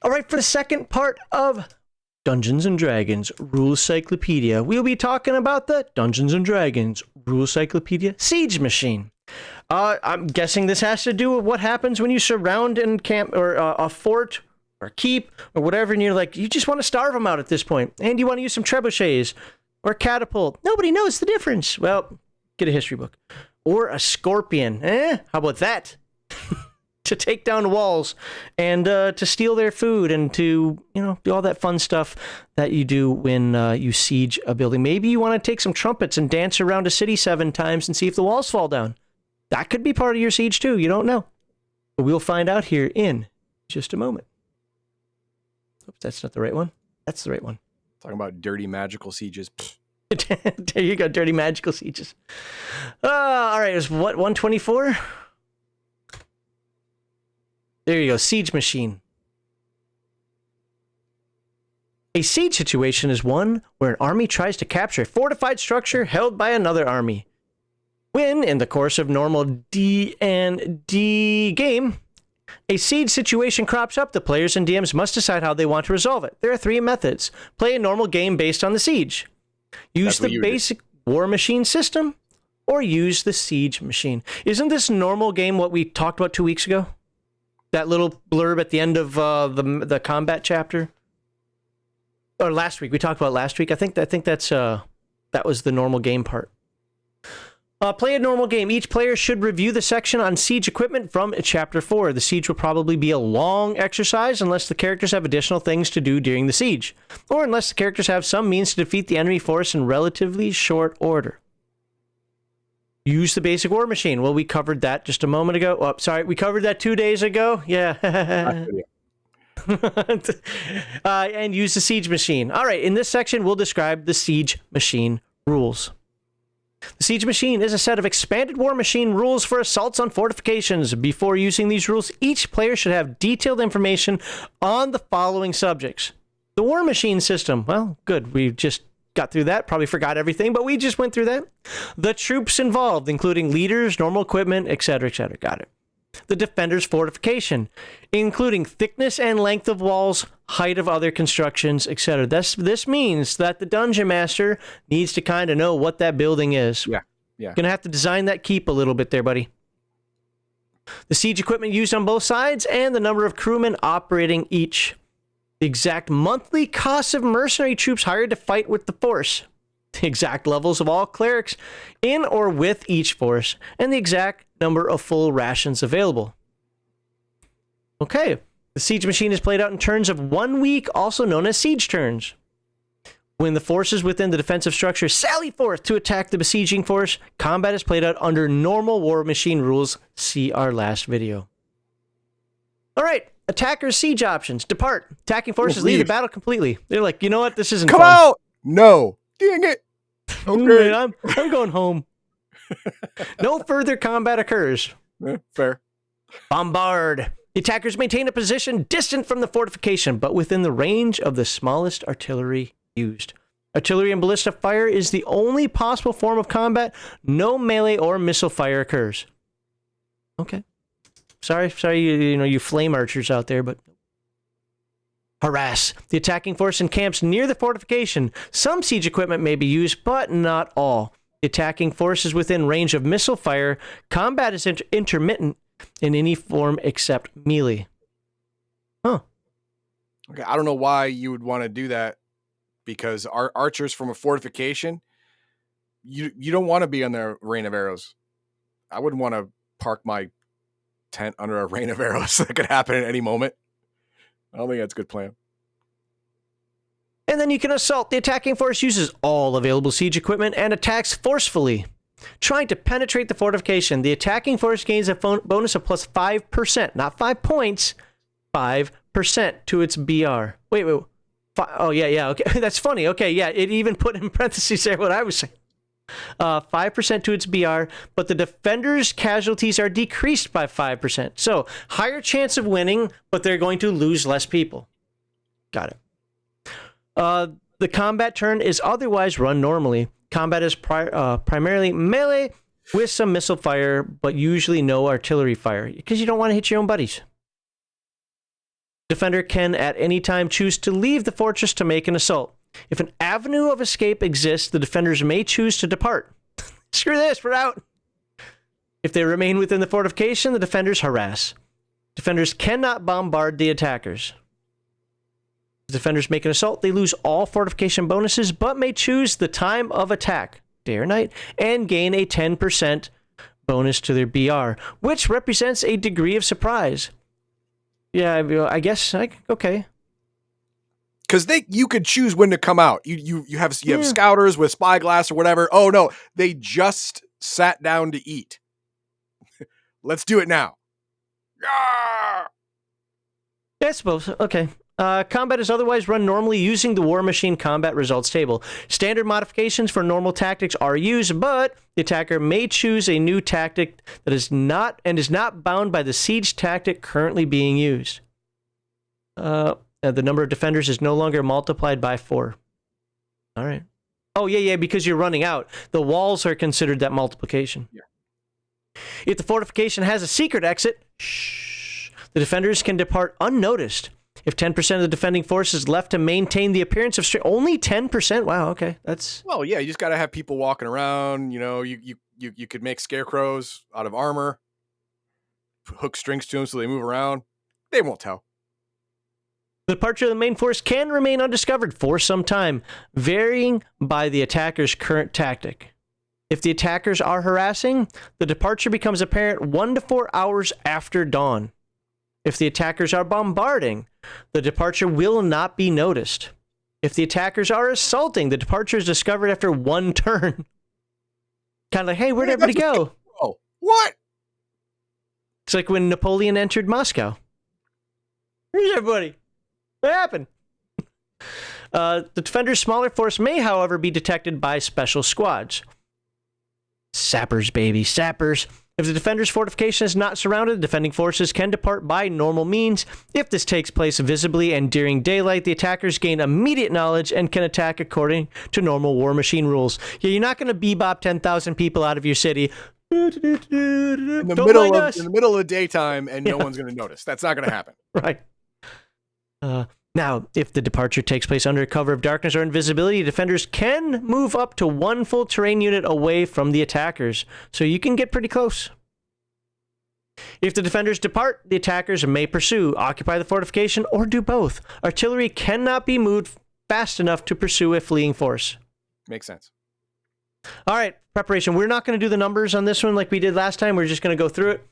All right, for the second part of Dungeons and Dragons Rules Cyclopedia, we'll be talking about the Dungeons and Dragons Rules Cyclopedia Siege Machine. I'm guessing this has to do with what happens when you surround and camp or a fort or a keep or whatever, and you're like, you just want to starve them out at this point, and you want to use some trebuchets or catapult. Nobody knows the difference. Well, get a history book. Or a scorpion. How about that? To take down walls and to steal their food and to, do all that fun stuff that you do when you siege a building. Maybe you want to take some trumpets and dance around a city 7 times and see if the walls fall down. That could be part of your siege too. You don't know. But we'll find out here in just a moment. Oops, that's not the right one. That's the right one. Talking about dirty magical sieges. There you go, dirty magical sieges. All right, it was what, 124? There you go, Siege Machine. A siege situation is one where an army tries to capture a fortified structure held by another army. When, in the course of normal D&D game, a siege situation crops up, the players and DMs must decide how they want to resolve it. There are 3 methods. Play a normal game based on the siege. Use the basic war machine system, or use the siege machine. Isn't this normal game what we talked about 2 weeks ago? That little blurb at the end of the combat chapter? Or last week. We talked about last week. I think that's that was the normal game part. Play a normal game. Each player should review the section on siege equipment from Chapter 4. The siege will probably be a long exercise unless the characters have additional things to do during the siege, or unless the characters have some means to defeat the enemy force in relatively short order. Use the basic war machine. Well, we covered that just a moment ago. Oh, sorry, we covered that 2 days ago. Yeah. And use the siege machine. All right, in this section, we'll describe the siege machine rules. The Siege Machine is a set of expanded war machine rules for assaults on fortifications. Before using these rules, each player should have detailed information on the following subjects. The war machine system. Well, good. We just got through that. Probably forgot everything, but we just went through that. The troops involved, including leaders, normal equipment, etc., etc. Got it. The defender's fortification, including thickness and length of walls, height of other constructions, etc. This means that the dungeon master needs to kind of know what that building is. Yeah. Gonna have to design that keep a little bit there, buddy. The siege equipment used on both sides and the number of crewmen operating each. The exact monthly costs of mercenary troops hired to fight with the force. The exact levels of all clerics in or with each force, and the exact number of full rations available. Okay, the siege machine is played out in turns of 1 week, also known as siege turns. When the forces within the defensive structure sally forth to attack the besieging force, combat is played out under normal war machine rules. See our last video. All right, attackers' siege options. Depart. Attacking forces leave the battle completely. They're like, you know what? This isn't fun. Come out! No. Dang it. Okay. I'm going home. No further combat occurs. Fair. Bombard. The attackers maintain a position distant from the fortification, but within the range of the smallest artillery used. Artillery and ballista fire is the only possible form of combat. No melee or missile fire occurs. Okay. Sorry, you flame archers out there, but... Harass. The attacking force encamps near the fortification. Some siege equipment may be used, but not all. The attacking force is within range of missile fire. Combat is intermittent in any form except melee. Huh. Okay, I don't know why you would want to do that, because our archers from a fortification, you don't want to be on their rain of arrows. I wouldn't want to park my tent under a rain of arrows. That could happen at any moment. I don't think that's a good plan. And then you can assault. The attacking force uses all available siege equipment and attacks forcefully, trying to penetrate the fortification. The attacking force gains a bonus of plus 5%, not 5 points, 5% to its BR. Wait. Oh, yeah, okay. That's funny. Okay, yeah, it even put in parentheses there what I was saying. 5% to its BR, but the defender's casualties are decreased by 5%. So, higher chance of winning, but they're going to lose less people. Got it. The combat turn is otherwise run normally. Combat is primarily melee with some missile fire, but usually no artillery fire, because you don't want to hit your own buddies. Defender can at any time choose to leave the fortress to make an assault. If an avenue of escape exists, the defenders may choose to depart. Screw this, we're out. If they remain within the fortification, the defenders harass. Defenders cannot bombard the attackers. If defenders make an assault, they lose all fortification bonuses, but may choose the time of attack, day or night, and gain a 10% bonus to their BR, which represents a degree of surprise. Yeah, I guess, okay. Because you could choose when to come out. You have scouters with spyglass or whatever. Oh no, they just sat down to eat. Let's do it now. Yeah, I suppose. Okay. Combat is otherwise run normally using the War Machine combat results table. Standard modifications for normal tactics are used, but the attacker may choose a new tactic that is not bound by the siege tactic currently being used. The number of defenders is no longer multiplied by 4. All right. Oh, yeah, because you're running out. The walls are considered that multiplication. Yeah. If the fortification has a secret exit, the defenders can depart unnoticed. If 10% of the defending force is left to maintain the appearance of strength, only 10%? Wow, okay. That's... Well, yeah, you just got to have people walking around. You know, you could make scarecrows out of armor, hook strings to them so they move around. They won't tell. The departure of the main force can remain undiscovered for some time, varying by the attacker's current tactic. If the attackers are harassing, the departure becomes apparent 1 to 4 hours after dawn. If the attackers are bombarding, the departure will not be noticed. If the attackers are assaulting, the departure is discovered after 1 turn. Kind of like, hey, where'd everybody go? Oh, what? It's like when Napoleon entered Moscow. Where's everybody? What happened? The defender's smaller force may, however, be detected by special squads. Sappers, baby, sappers. If the defender's fortification is not surrounded, defending forces can depart by normal means. If this takes place visibly and during daylight, the attackers gain immediate knowledge and can attack according to normal War Machine rules. Yeah, you're not going to bebop 10,000 people out of your city in the middle of the daytime, and no one's going to notice. That's not going to happen. Right. Now, if the departure takes place under cover of darkness or invisibility, defenders can move up to 1 full terrain unit away from the attackers, so you can get pretty close. If the defenders depart, the attackers may pursue, occupy the fortification, or do both. Artillery cannot be moved fast enough to pursue a fleeing force. Makes sense. All right, preparation. We're not going to do the numbers on this one like we did last time. We're just going to go through it.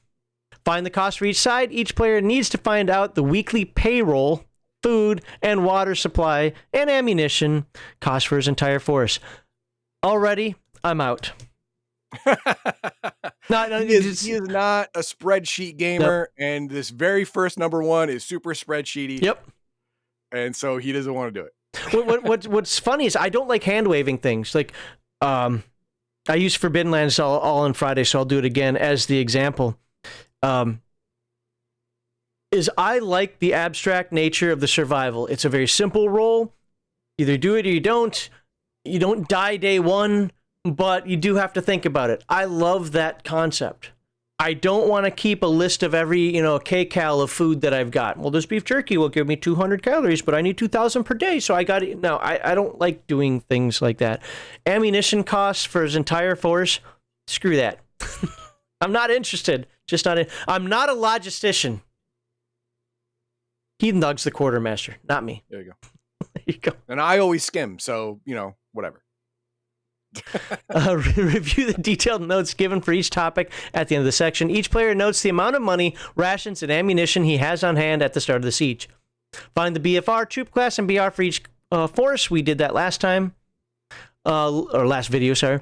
Find the cost for each side. Each player needs to find out the weekly payroll, food and water supply, and ammunition cost for his entire force. Already, I'm out. He is not a spreadsheet gamer, and this very first number 1 is super spreadsheety. Yep. And so he doesn't want to do it. What's funny is I don't like hand waving things. Like, I use Forbidden Lands all on Friday, so I'll do it again as the example. Is I like the abstract nature of the survival. It's a very simple roll. Either do it or you don't. You don't die day 1, but you do have to think about it. I love that concept. I don't want to keep a list of every, kcal of food that I've got. Well, this beef jerky will give me 200 calories, but I need 2,000 per day, so I got it. No, I don't like doing things like that. Ammunition costs for his entire force, screw that. I'm not interested. I'm not a logistician. Heathen Dog's the quartermaster, not me. There you go. There you go. And I always skim, so, whatever. Review the detailed notes given for each topic at the end of the section. Each player notes the amount of money, rations, and ammunition he has on hand at the start of the siege. Find the BFR, troop class, and BR for each force. We did that last time. Or last video, sorry.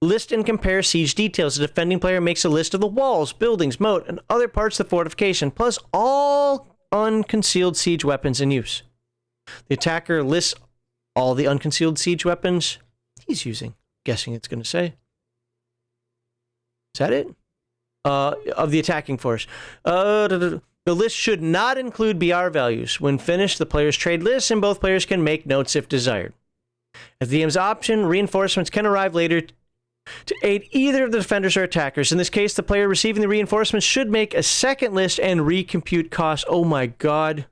List and compare siege details. The defending player makes a list of the walls, buildings, moat, and other parts of the fortification, plus all unconcealed siege weapons in use. The attacker lists all the unconcealed siege weapons he's using. Guessing it's going to say. Is that it? Of the attacking force. The list should not include BR values. When finished, the players trade lists, and both players can make notes if desired. At the DM's option, reinforcements can arrive later to aid either of the defenders or attackers. In this case, the player receiving the reinforcements should make a second list and recompute costs. Oh my god.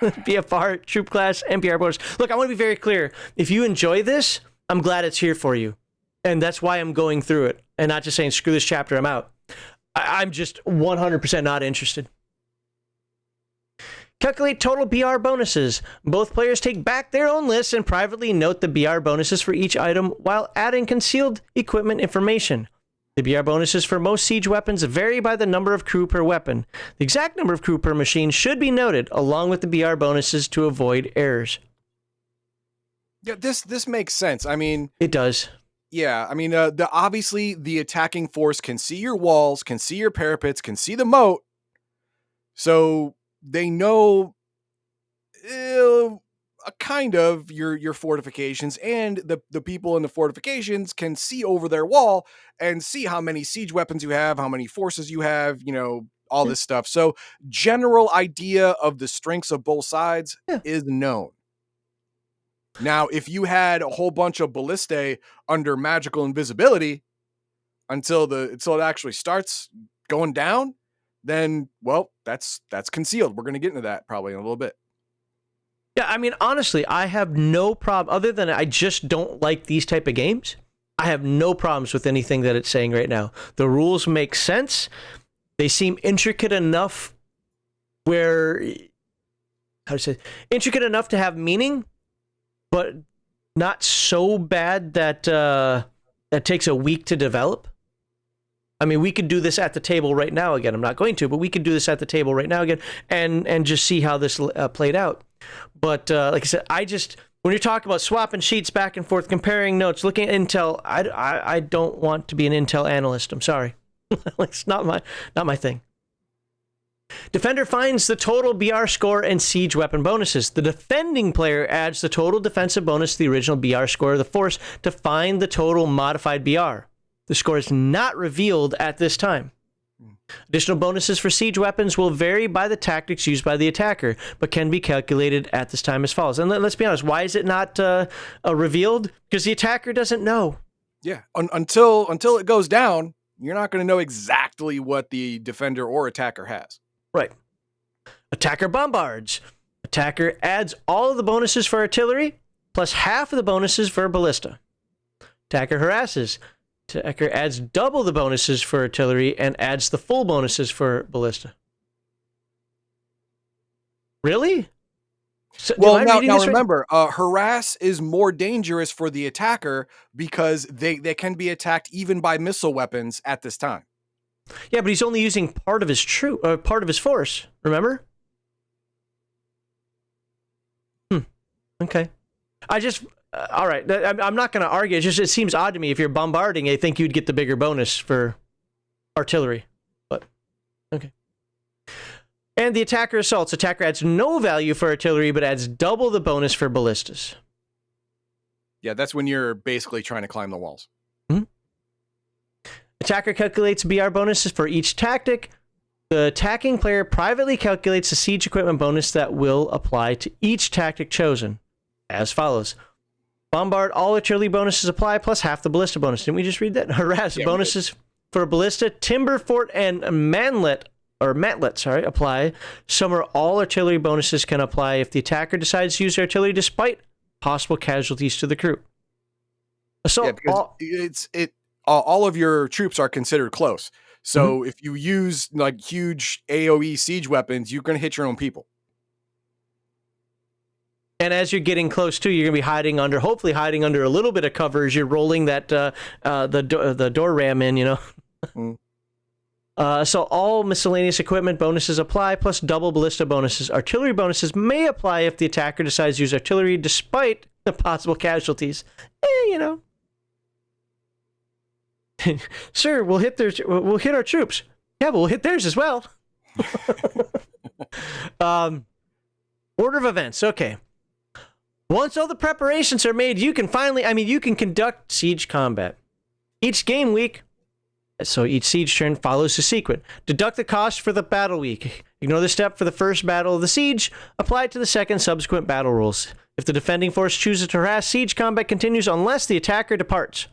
BFR, troop class, NPR bonus. Look, I want to be very clear. If you enjoy this, I'm glad it's here for you. And that's why I'm going through it and not just saying, screw this chapter, I'm out. I'm just 100% not interested. Calculate total BR bonuses. Both players take back their own lists and privately note the BR bonuses for each item while adding concealed equipment information. The BR bonuses for most siege weapons vary by the number of crew per weapon. The exact number of crew per machine should be noted along with the BR bonuses to avoid errors. Yeah, this makes sense. I mean, it does. Yeah, I mean, obviously the attacking force can see your walls, can see your parapets, can see the moat, so they know kind of your fortifications, and the people in the fortifications can see over their wall and see how many siege weapons you have, how many forces you have, all this stuff. So general idea of the strengths of both sides is known. Now, if you had a whole bunch of ballistae under magical invisibility until it actually starts going down, then, well, that's concealed. We're going to get into that probably in a little bit. Yeah, I mean, honestly, I have no problem, other than I just don't like these type of games. I have no problems with anything that it's saying right now. The rules make sense. They seem intricate enough intricate enough to have meaning, but not so bad that that takes a week to develop. I mean, we could do this at the table right now again. I'm not going to, but we could do this at the table right now again and just see how this played out. But like I said, when you're talking about swapping sheets back and forth, comparing notes, looking at Intel, I don't want to be an Intel analyst. I'm sorry. It's not my thing. Defender finds the total BR score and siege weapon bonuses. The defending player adds the total defensive bonus to the original BR score of the force to find the total modified BR. The score is not revealed at this time. Additional bonuses for siege weapons will vary by the tactics used by the attacker, but can be calculated at this time as follows. And let's be honest, why is it not revealed? Because the attacker doesn't know. Yeah, until it goes down, you're not going to know exactly what the defender or attacker has. Right. Attacker bombards. Attacker adds all of the bonuses for artillery, plus half of the bonuses for ballista. Attacker harasses. Attacker adds double the bonuses for artillery and adds the full bonuses for ballista. Really? So, well, now remember, harass is more dangerous for the attacker because they can be attacked even by missile weapons at this time. Yeah, but he's only using part of his part of his force. Remember? Okay. All right. I'm not going to argue. It seems odd to me. If you're bombarding, I think you'd get the bigger bonus for artillery. But okay. And the attacker assaults. Attacker adds no value for artillery, but adds double the bonus for ballistas. Yeah, that's when you're basically trying to climb the walls. Mm-hmm. Attacker calculates BR bonuses for each tactic. The attacking player privately calculates the siege equipment bonus that will apply to each tactic chosen, as follows. Bombard, all artillery bonuses apply, plus half the ballista bonus. Didn't we just read that? Harass bonuses for ballista, timber fort, and mantlet apply. Some or all artillery bonuses can apply if the attacker decides to use artillery despite possible casualties to the crew. So all of your troops are considered close. So if you use like huge AoE siege weapons, you're going to hit your own people. And as you're getting close to, you're going to be hopefully hiding under a little bit of cover as you're rolling that the door ram in, So all miscellaneous equipment bonuses apply, plus double ballista bonuses. Artillery bonuses may apply if the attacker decides to use artillery despite the possible casualties. Sir, we'll hit our troops. Yeah, but we'll hit theirs as well. Order of events. Okay. Once all the preparations are made, you can conduct siege combat. Each game week, so each siege turn follows the sequence. Deduct the cost for the battle week. Ignore the step for the first battle of the siege. Apply it to the second subsequent battle rules. If the defending force chooses to harass, siege combat continues unless the attacker departs.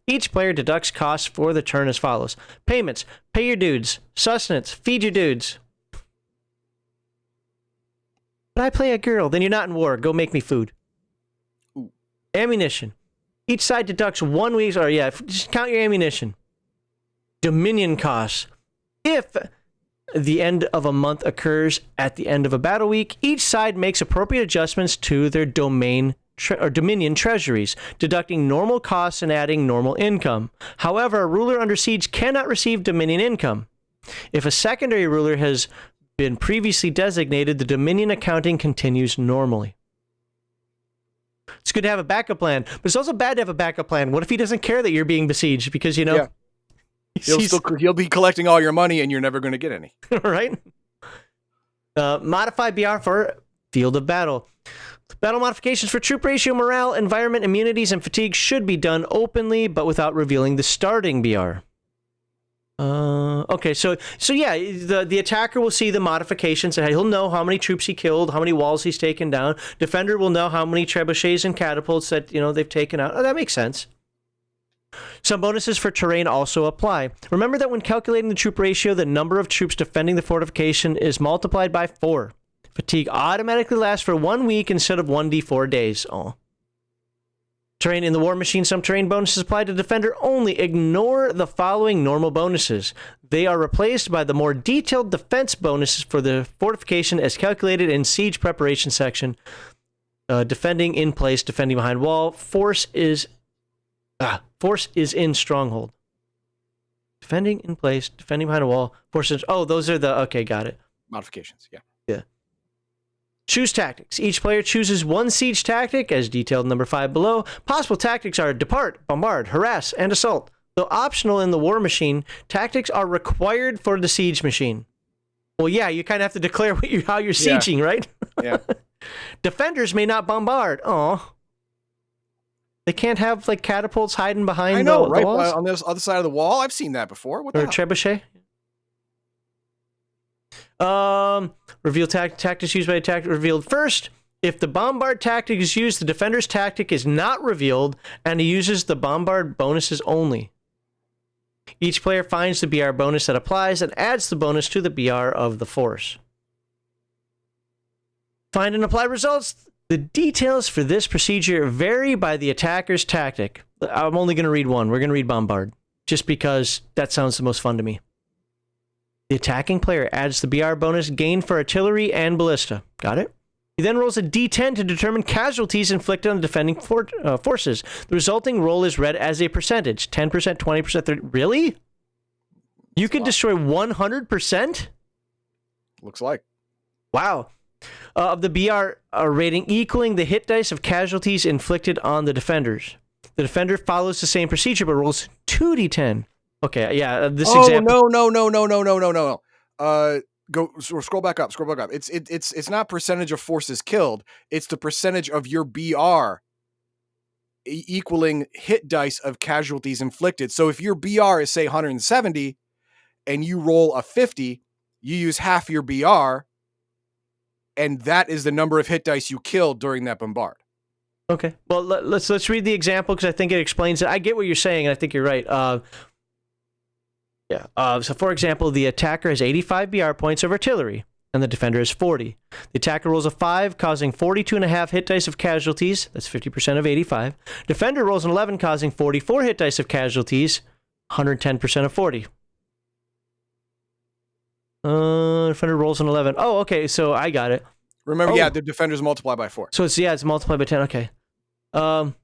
Each player deducts costs for the turn as follows. Payments. Pay your dudes. Sustenance. Feed your dudes. But I play a girl. Then you're not in war. Go make me food. Ooh. Ammunition. Each side deducts 1 week, or just count your ammunition. Dominion costs. If the end of a month occurs at the end of a battle week, each side makes appropriate adjustments to their dominion treasuries, deducting normal costs and adding normal income. However, a ruler under siege cannot receive dominion income. If a secondary ruler has been previously designated, the dominion accounting continues normally. It's good to have a backup plan, but it's also bad to have a backup plan. What if he doesn't care that you're being besieged? Because, he'll be collecting all your money and you're never going to get any. Right? Modify BR for field of battle. Battle modifications for troop ratio, morale, environment, immunities, and fatigue should be done openly, but without revealing the starting BR. Okay, so yeah, the attacker will see the modifications, and he'll know how many troops he killed, how many walls he's taken down. Defender will know how many trebuchets and catapults that they've taken out. Oh, that makes sense. Some bonuses for terrain also apply. Remember that when calculating the troop ratio, the number of troops defending the fortification is multiplied by 4. Fatigue automatically lasts for 1 week instead of 1d4 days. Oh. Terrain in the War Machine, some terrain bonuses apply to defender only. Ignore the following normal bonuses. They are replaced by the more detailed defense bonuses for the fortification as calculated in siege preparation section. Defending in place, defending behind wall. Force is in stronghold. Defending in place, defending behind a wall. Forces. Oh, those are the. Okay, got it. Modifications. Yeah. Choose tactics. Each player chooses one siege tactic, as detailed in number 5 below. Possible tactics are depart, bombard, harass, and assault. Though optional in the War Machine, tactics are required for the Siege Machine. Well, yeah, you kind of have to declare how you're sieging, right? Yeah. Defenders may not bombard. Oh, they can't have catapults hiding behind. I know, the right? walls? On the other side of the wall, I've seen that before. What the Or hell? trebuchet. Reveal tactics used by attack revealed first. If the bombard tactic is used, the defender's tactic is not revealed, and he uses the bombard bonuses only. Each player finds the BR bonus that applies and adds the bonus to the BR of the force. Find and apply results. The details for this procedure vary by the attacker's tactic. I'm only going to read one. We're going to read bombard, just because that sounds the most fun to me. The attacking player adds the BR bonus gained for artillery and ballista. Got it? He then rolls a d10 to determine casualties inflicted on the defending forces. The resulting roll is read as a percentage. 10%, 20%, 30%. Really? You can destroy 100%? Looks like. Wow. Of the BR rating equaling the hit dice of casualties inflicted on the defenders. The defender follows the same procedure but rolls 2d10. Okay, yeah, this example. No. Scroll back up. It's not percentage of forces killed. It's the percentage of your BR equaling hit dice of casualties inflicted. So if your BR is say 170 and you roll a 50, you use half your BR, and that is the number of hit dice you killed during that bombard. Okay, well let's read the example because I think it explains it. I get what you're saying, and I think you're right. So, for example, the attacker has 85 BR points of artillery, and the defender has 40. The attacker rolls a 5, causing 42.5 hit dice of casualties. That's 50% of 85. Defender rolls an 11, causing 44 hit dice of casualties. 110% of 40. Defender rolls an 11. Oh, okay, so I got it. Remember, the defenders multiply by 4. So it's multiplied by 10. Okay. Hold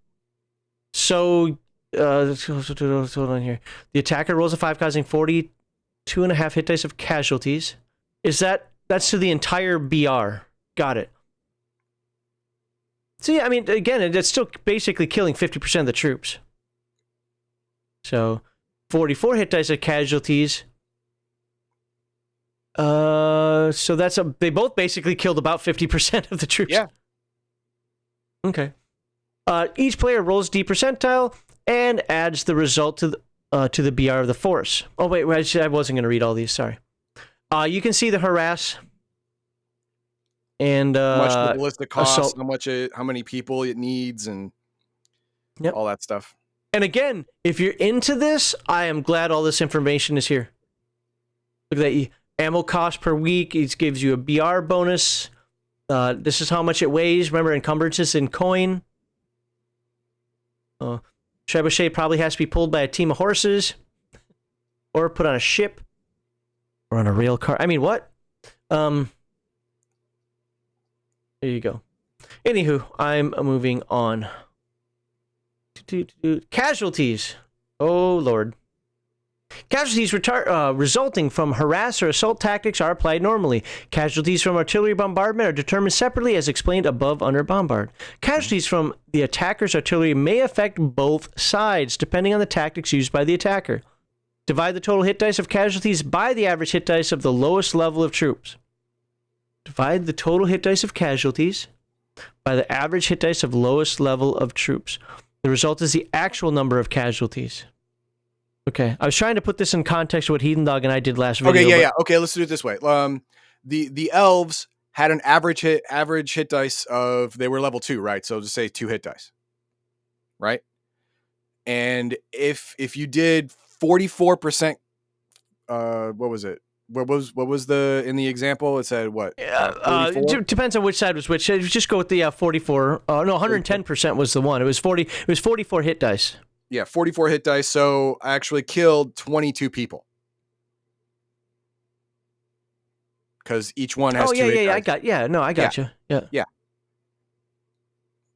on here. The attacker rolls a 5, causing 42.5 hit dice of casualties. That's to the entire BR. Got it. So yeah, I mean, again, it's still basically killing 50% of the troops. So 44 hit dice of casualties. So they both basically killed about 50% of the troops. Yeah. Okay. Each player rolls D percentile and adds the result to the BR of the force. Oh, wait, I wasn't going to read all these, sorry. You can see the harass and how much the ballista costs, assault. how many people it needs, and all that stuff. And again, if you're into this, I am glad all this information is here. Look at that. Ammo cost per week, it gives you a BR bonus. This is how much it weighs. Remember, encumbrances in coin. Trebuchet probably has to be pulled by a team of horses, or put on a ship, or on a rail car. I mean, what? There you go. Anywho, I'm moving on. Casualties. Oh, Lord. Casualties resulting from harass or assault tactics are applied normally. Casualties from artillery bombardment are determined separately as explained above under bombard. Casualties from the attacker's artillery may affect both sides, depending on the tactics used by the attacker. Divide the total hit dice of casualties by the average hit dice of the lowest level of troops. Divide the total hit dice of casualties by the average hit dice of lowest level of troops. The result is the actual number of casualties. Okay, I was trying to put this in context of what Heathen Dog and I did last video. Okay, yeah. Okay, let's do it this way. The elves had an average hit dice of, they were level 2, right? So just say 2 hit dice, right? And if you did 44%, what was it? What was the in the example? It said what? Depends on which side was which. Just go with the 44. No, 110% was the one. It was 40. It was 44 hit dice. Yeah, 44 hit dice. So I actually killed 22 people because each one has 2 hit dice. I got you. Yeah.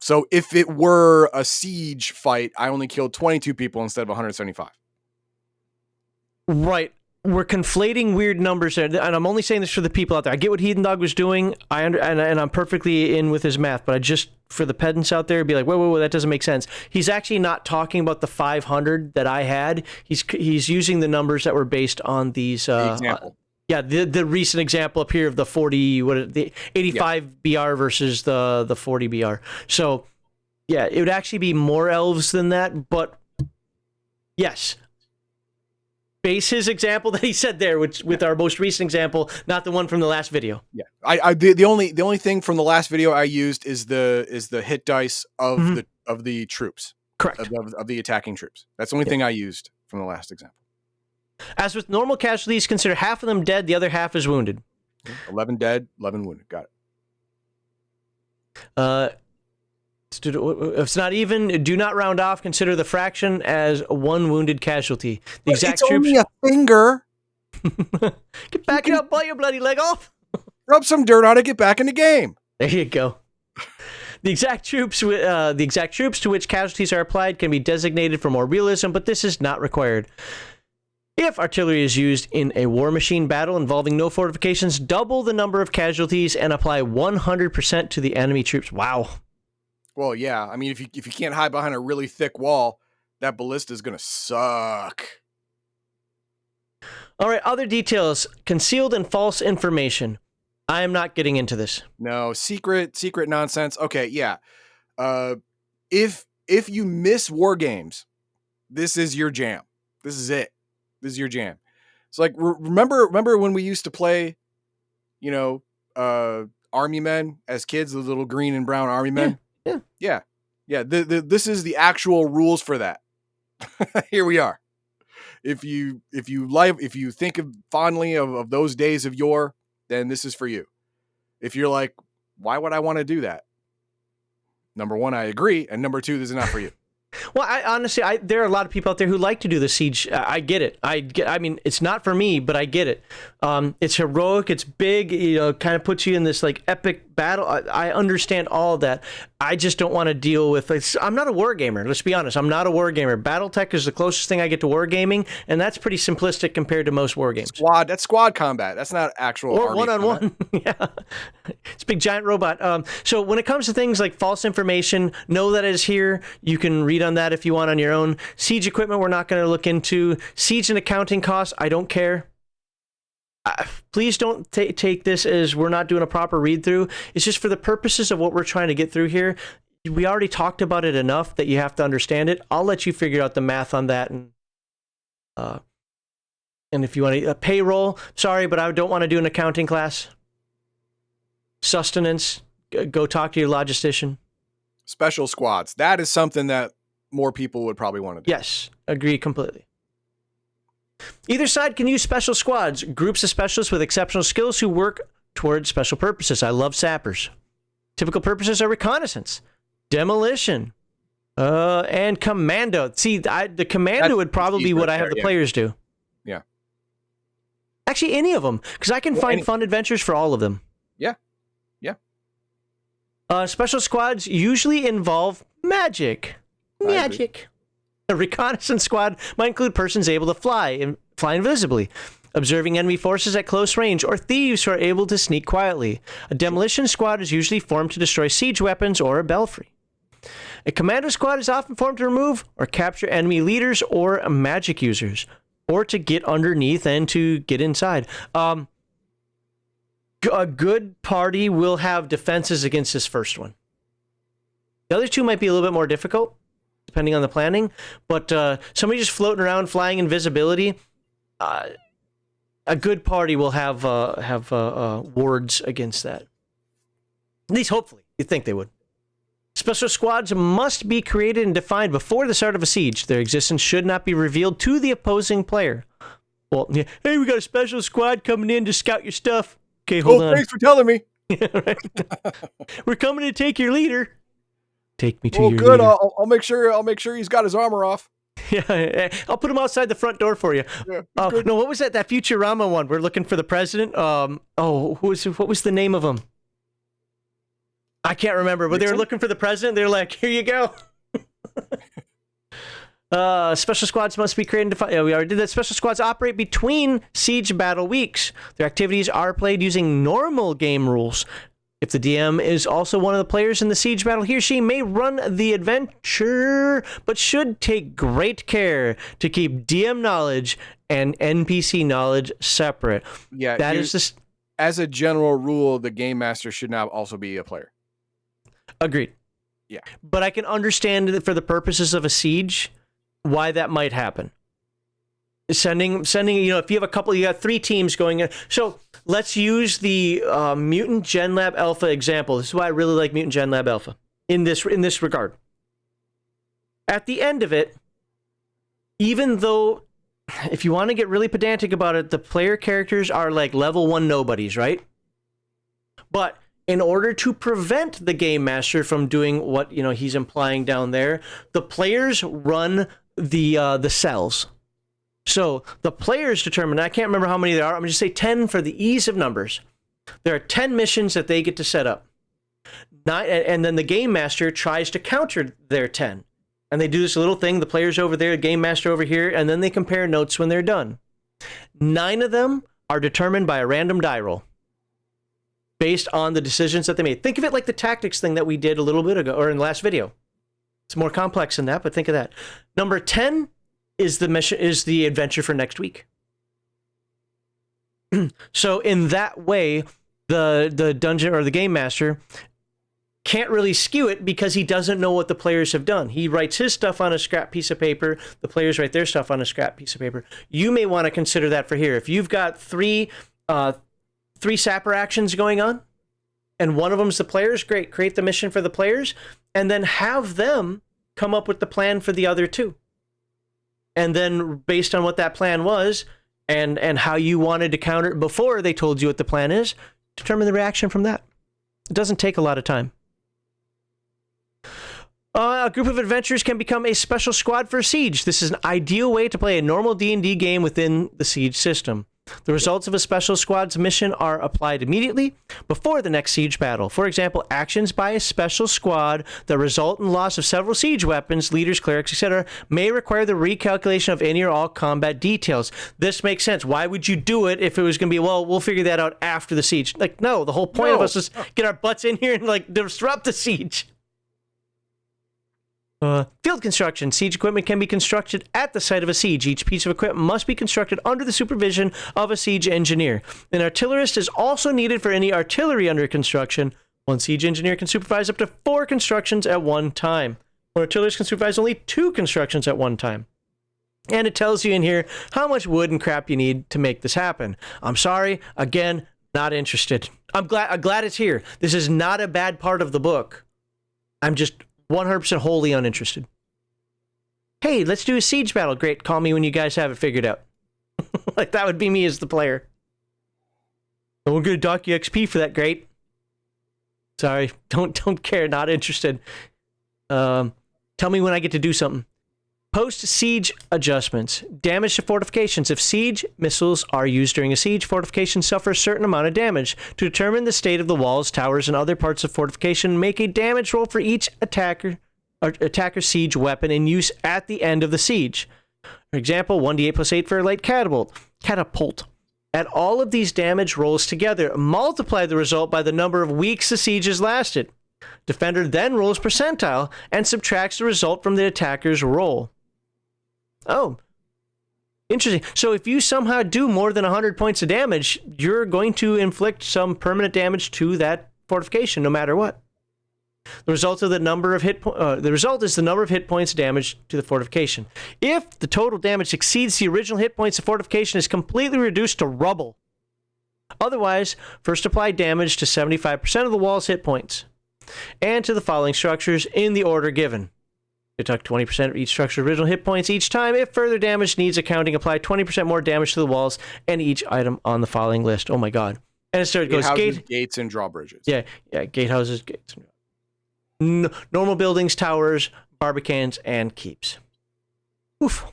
So if it were a siege fight, I only killed 22 people instead of 175. Right. We're conflating weird numbers there, and I'm only saying this for the people out there. I get what Heathen Dog was doing, and I'm perfectly in with his math, but I just, for the pedants out there, be like, whoa, that doesn't make sense. He's actually not talking about the 500 that I had. He's using the numbers that were based on these. The example. The recent example up here of the 85 BR versus the 40 BR. So, yeah, it would actually be more elves than that, but yes. Base his example that he said there, which with our most recent example, not the one from the last video. Yeah, the only thing from the last video I used is the hit dice of the troops, correct, of the attacking troops. That's the only thing I used from the last example. As with normal casualties, consider half of them dead, the other half is wounded. 11 dead, 11 wounded. Got it. If it's not even, do not round off. Consider the fraction as 1 wounded casualty. The exact it's troops. Only a finger. Get back up, bite your bloody leg off. Rub some dirt on it. Get back in the game. There you go. The exact troops to which casualties are applied can be designated for more realism, but this is not required. If artillery is used in a war machine battle involving no fortifications, double the number of casualties and apply 100% to the enemy troops. Wow. Well, yeah. I mean, if you can't hide behind a really thick wall, that ballista is going to suck. All right, other details. Concealed and false information. I am not getting into this. No, secret nonsense. Okay, yeah. If you miss war games, this is your jam. This is it. This is your jam. It's like, remember when we used to play, army men as kids, the little green and brown army men? Yeah. This is the actual rules for that. Here we are. If you think fondly of those days of yore, then this is for you. If you're like, why would I want to do that? Number one, I agree, and number two, this is not for you. Well, honestly, there are a lot of people out there who like to do the siege. I get it. I mean, it's not for me, but I get it. It's heroic. It's big. Kind of puts you in this like epic battle. I understand all of that. I just don't want to deal with. I'm not a war gamer. Let's be honest. I'm not a war gamer. BattleTech is the closest thing I get to war gaming, and that's pretty simplistic compared to most war games. That's squad combat. That's not actual or one-on-one. Yeah, it's a big giant robot. So when it comes to things like false information, know that it is here. You can read on that if you want on your own. Siege equipment, we're not going to look into. Siege and accounting costs, I don't care. Please don't take this as we're not doing a proper read through. It's just for the purposes of what we're trying to get through here. We already talked about it enough that you have to understand it. I'll let you figure out the math on that. And if you want a payroll, sorry, but I don't want to do an accounting class. Sustenance, go talk to your logistician. Special squads. That is something that more people would probably want to do. Yes, agree completely. Either side can use special squads, groups of specialists with exceptional skills who work towards special purposes. I love sappers. Typical purposes are reconnaissance, demolition, and commando. See, the commando would probably be what I have the players do. Yeah. Actually, any of them, because I can find fun adventures for all of them. Yeah. Special squads usually involve magic. Magic. A reconnaissance squad might include persons able to fly invisibly, observing enemy forces at close range, or thieves who are able to sneak quietly. A demolition squad is usually formed to destroy siege weapons or a belfry. A commando squad is often formed to remove or capture enemy leaders or magic users, or to get underneath and to get inside. A good party will have defenses against this first one. The other two might be a little bit more difficult, depending on the planning, but somebody just floating around, flying invisibility, a good party will have wards against that. At least, hopefully, you'd think they would. Special squads must be created and defined before the start of a siege. Their existence should not be revealed to the opposing player. Well, yeah, hey, we got a special squad coming in to scout your stuff. Okay, hold on. Thanks for telling me. Right. We're coming to take your leader. Take me to your good. leader. I'll make sure he's got his armor off. Yeah, I'll put him outside the front door for you. Yeah, no, what was that? That Futurama one? We're looking for the president. What was the name of him? I can't remember, but they were looking for the president. They're like, here you go. Special squads must be created and defined. Yeah, we already did that. Special squads operate between siege battle weeks. Their activities are played using normal game rules. If the DM is also one of the players in the siege battle, he or she may run the adventure, but should take great care to keep DM knowledge and NPC knowledge separate. Yeah, that is just as a general rule, the game master should now also be a player. Agreed. Yeah, but I can understand that for the purposes of a siege, why that might happen. Sending, if you have you got 3 teams going in. So let's use the Mutant Gen Lab Alpha example. This is why I really like Mutant Gen Lab Alpha in this regard. At the end of it, even though, if you want to get really pedantic about it, the player characters are like level 1 nobodies, right? But in order to prevent the game master from doing what he's implying down there, the players run the cells. So the players determine, I can't remember how many there are, I'm going to just say 10 for the ease of numbers. There are 10 missions that they get to set up. And then the game master tries to counter their 10. And they do this little thing, the players over there, the game master over here, and then they compare notes when they're done. 9 of them are determined by a random die roll based on the decisions that they made. Think of it like the tactics thing that we did a little bit ago, or in the last video. It's more complex than that, but think of that. Number 10 is the mission, is the adventure for next week. So in that way, the dungeon or the game master can't really skew it because he doesn't know what the players have done. He writes his stuff on a scrap piece of paper. The players write their stuff on a scrap piece of paper. You may want to consider that for here. If you've got three sapper actions going on, and one of them's the players, great. Create the mission for the players, and then have them come up with the plan for the other 2. And then based on what that plan was and how you wanted to counter it before they told you what the plan is, determine the reaction from that. It doesn't take a lot of time. A group of adventurers can become a special squad for Siege. This is an ideal way to play a normal D&D game within the Siege system. The results of a special squad's mission are applied immediately before the next siege battle. For example, actions by a special squad that result in loss of several siege weapons, leaders, clerics, etc., may require the recalculation of any or all combat details. This makes sense. Why would you do it if it was going to be, well, we'll figure that out after the siege? Like, no, the whole point of us is get our butts in here and like disrupt the siege. Field construction. Siege equipment can be constructed at the site of a siege. Each piece of equipment must be constructed under the supervision of a siege engineer. An artillerist is also needed for any artillery under construction. One siege engineer can supervise up to 4 constructions at one time. One artillerist can supervise only 2 constructions at one time. And it tells you in here how much wood and crap you need to make this happen. I'm sorry, again, not interested. I'm glad it's here. This is not a bad part of the book. I'm just 100% wholly uninterested. Hey, let's do a siege battle. Great, call me when you guys have it figured out. Like, that would be me as the player. And we're going to dock you XP for that, great. Sorry, don't care. Not interested. Tell me when I get to do something. Post-siege adjustments. Damage to fortifications. If siege missiles are used during a siege, fortifications suffer a certain amount of damage. To determine the state of the walls, towers, and other parts of fortification, make a damage roll for each attacker siege weapon in use at the end of the siege. For example, 1d8 plus 8 for a light catapult. Add all of these damage rolls together. Multiply the result by the number of weeks the siege has lasted. Defender then rolls percentile and subtracts the result from the attacker's roll. Oh, interesting. So if you somehow do more than 100 points of damage, you're going to inflict some permanent damage to that fortification, no matter what. The result is the number of hit points damage to the fortification. If the total damage exceeds the original hit points, the fortification is completely reduced to rubble. Otherwise, first apply damage to 75% of the wall's hit points and to the following structures in the order given. Deduct 20% of each structure's original hit points each time. If further damage needs accounting, apply 20% more damage to the walls and each item on the following list. Oh my god. And it goes gates, and drawbridges. Yeah, gatehouses, gates. Normal buildings, towers, barbicans, and keeps. Oof.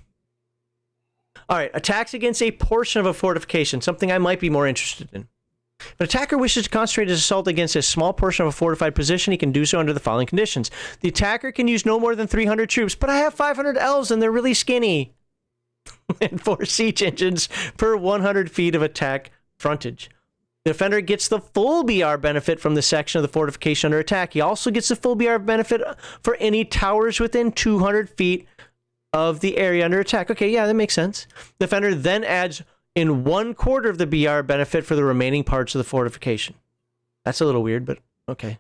All right, attacks against a portion of a fortification, something I might be more interested in. If an attacker wishes to concentrate his assault against a small portion of a fortified position, he can do so under the following conditions. The attacker can use no more than 300 troops, but I have 500 elves and they're really skinny. And 4 siege engines per 100 feet of attack frontage. The defender gets the full BR benefit from the section of the fortification under attack. He also gets the full BR benefit for any towers within 200 feet of the area under attack. Okay, yeah, that makes sense. The defender then adds in 1/4 of the BR benefit for the remaining parts of the fortification. That's a little weird, but okay.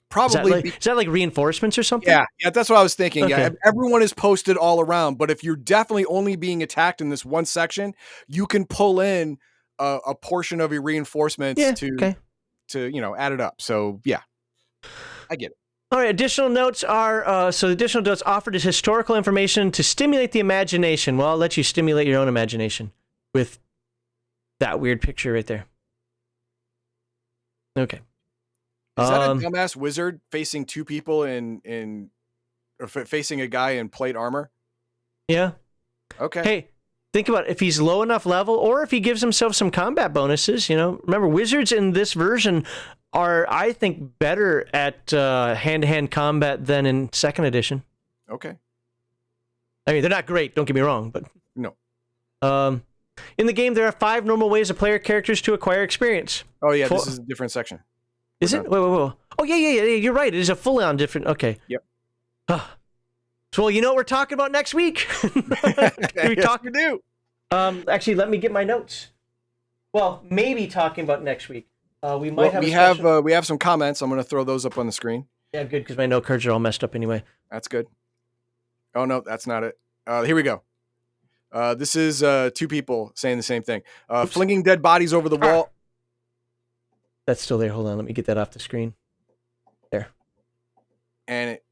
Probably. Is that like reinforcements or something? Yeah, that's what I was thinking. Okay. Yeah, everyone is posted all around, but if you're definitely only being attacked in this one section, you can pull in a portion of your reinforcements to add it up. So yeah, I get it. All right, additional notes are, the additional notes offered is historical information to stimulate the imagination. Well, I'll let you stimulate your own imagination with that weird picture right there. Okay. Is that a dumbass wizard facing 2 people or facing a guy in plate armor? Yeah. Okay. Hey, think about it. If he's low enough level, or if he gives himself some combat bonuses, remember, wizards in this version are, I think, better at hand-to-hand combat than in 2nd edition. Okay. I mean, they're not great, don't get me wrong, but... No. In the game, there are 5 normal ways of player characters to acquire experience. Oh, yeah, this is a different section. Is it? Wait. Oh, yeah, you're right. It is a full-on different... Okay. Yep. So, well, you know what we're talking about next week? We do. Actually, let me get my notes. Well, maybe talking about next week. We have some comments. I'm going to throw those up on the screen. Yeah, good, because my note cards are all messed up anyway. That's good. Oh no, that's not it. Here we go. This is 2 people saying the same thing. Flinging dead bodies over the wall. That's still there. Hold on, let me get that off the screen. There. And it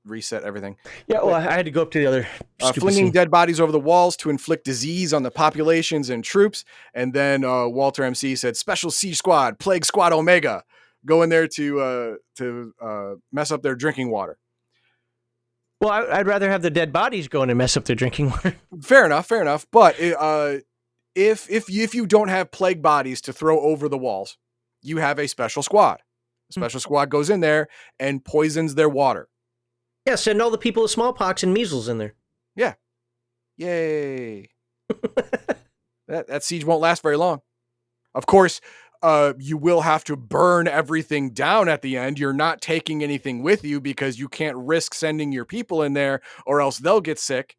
reset everything. Yeah, well, I had to go up to the other. Flinging dead bodies over the walls to inflict disease on the populations and troops. And then Walter MC said, Special Siege Squad, Plague Squad Omega, go in there to mess up their drinking water. Well, I'd rather have the dead bodies go in and mess up their drinking water. Fair enough. But if you don't have plague bodies to throw over the walls, you have a special squad. A special squad goes in there and poisons their water. Yeah, send all the people with smallpox and measles in there. Yeah. Yay. that siege won't last very long. Of course, you will have to burn everything down at the end. You're not taking anything with you because you can't risk sending your people in there or else they'll get sick.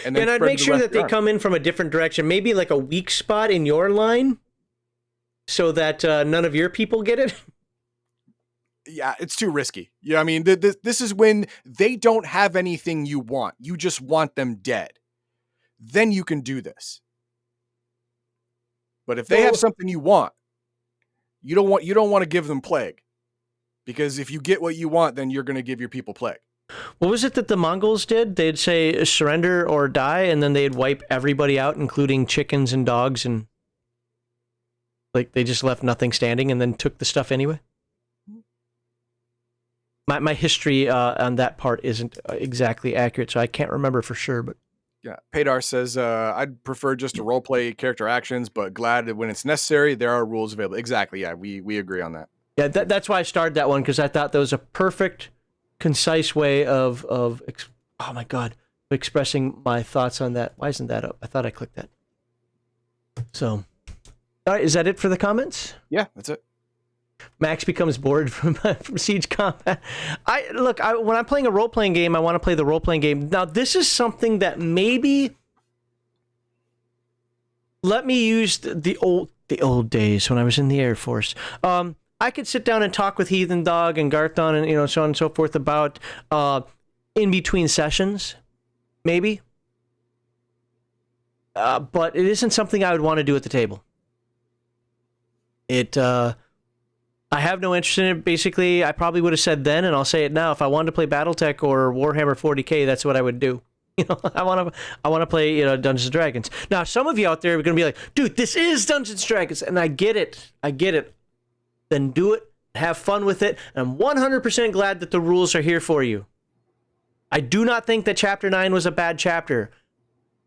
And I'd make sure that they come in from a different direction, maybe like a weak spot in your line so that none of your people get it. Yeah, it's too risky. Yeah, I mean, this is when they don't have anything you want. You just want them dead. Then you can do this. But if they have something you want, you don't want to give them plague. Because if you get what you want, then you're going to give your people plague. What was it that the Mongols did? They'd say surrender or die, and then they'd wipe everybody out, including chickens and dogs, and like they just left nothing standing and then took the stuff anyway? My history on that part isn't exactly accurate, so I can't remember for sure. But Yeah, Paydar says, I'd prefer just to roleplay character actions, but glad that when it's necessary, there are rules available. Exactly, yeah, we agree on that. yeah, that's why I started that one, because I thought that was a perfect, concise way of oh my god, expressing my thoughts on that. Why isn't that up? I thought I clicked that. So, all right, is that it for the comments? Yeah, that's it. Max becomes bored from Siege combat. When I'm playing a role-playing game, I want to play the role-playing game. Now, this is something that maybe let me use the old days when I was in the Air Force. I could sit down and talk with Heathen Dog and Garthon and so on and so forth about in between sessions, maybe. But it isn't something I would want to do at the table. I have no interest in it. Basically, I probably would have said then, and I'll say it now. If I wanted to play BattleTech or Warhammer 40K, that's what I would do. I want to play Dungeons and Dragons. Now, some of you out there are going to be like, "Dude, this is Dungeons and Dragons," and I get it. Then do it. Have fun with it. And I'm 100% glad that the rules are here for you. I do not think that Chapter 9 was a bad chapter.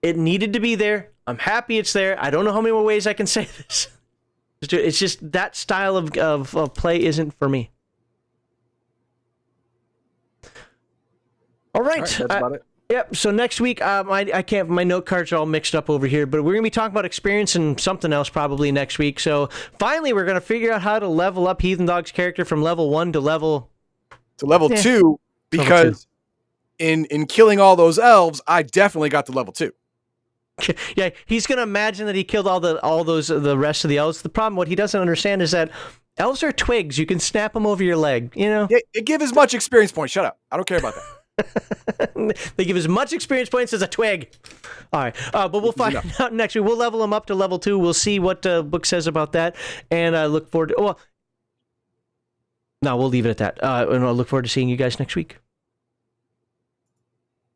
It needed to be there. I'm happy it's there. I don't know how many more ways I can say this. It's just that style of play isn't for me. All right. That's about it. Yep. So next week, I can't. My note cards are all mixed up over here, but we're gonna be talking about experience and something else probably next week. So finally, we're gonna figure out how to level up Heathen Dog's character from level 1 to level 2, because in killing all those elves, I definitely got to level 2. Yeah, he's gonna imagine that he killed the rest of the elves. The problem, what he doesn't understand, is that elves are twigs. You can snap them over your leg. Yeah, give as much experience points. Shut up. I don't care about that. They give as much experience points as a twig. All right, but we'll find out next week. We'll level them up to level 2. We'll see what the book says about that, and I look forward to. Well, no, we'll leave it at that. And I'll look forward to seeing you guys next week.